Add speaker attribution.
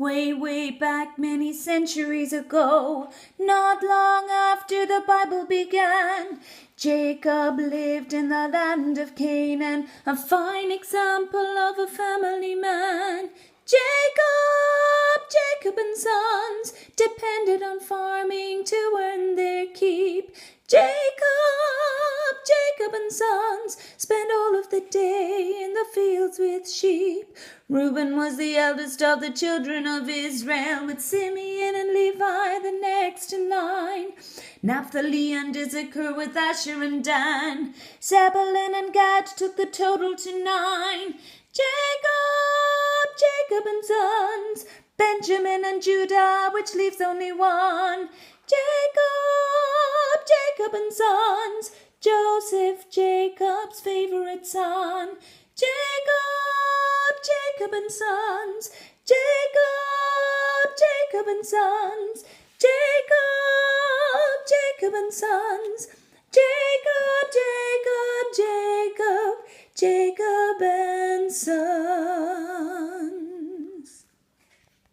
Speaker 1: Way, way back many centuries ago, not long after the Bible began, Jacob lived in the land of Canaan, a fine example of a family man. Jacob and sons depended on farming to earn their keep. Jacob and sons spent all of the day in the fields with sheep. Reuben was the eldest of the children of Israel, with Simeon and Levi the next in line. Naphtali and Issachar with Asher and Dan. Zebulun and Gad took the total to 9. Jacob and sons, Benjamin and Judah, which leaves only one. Jacob and sons, Joseph, Jacob's favorite son. Jacob and sons, Jacob and sons, Jacob and sons, Jacob and sons.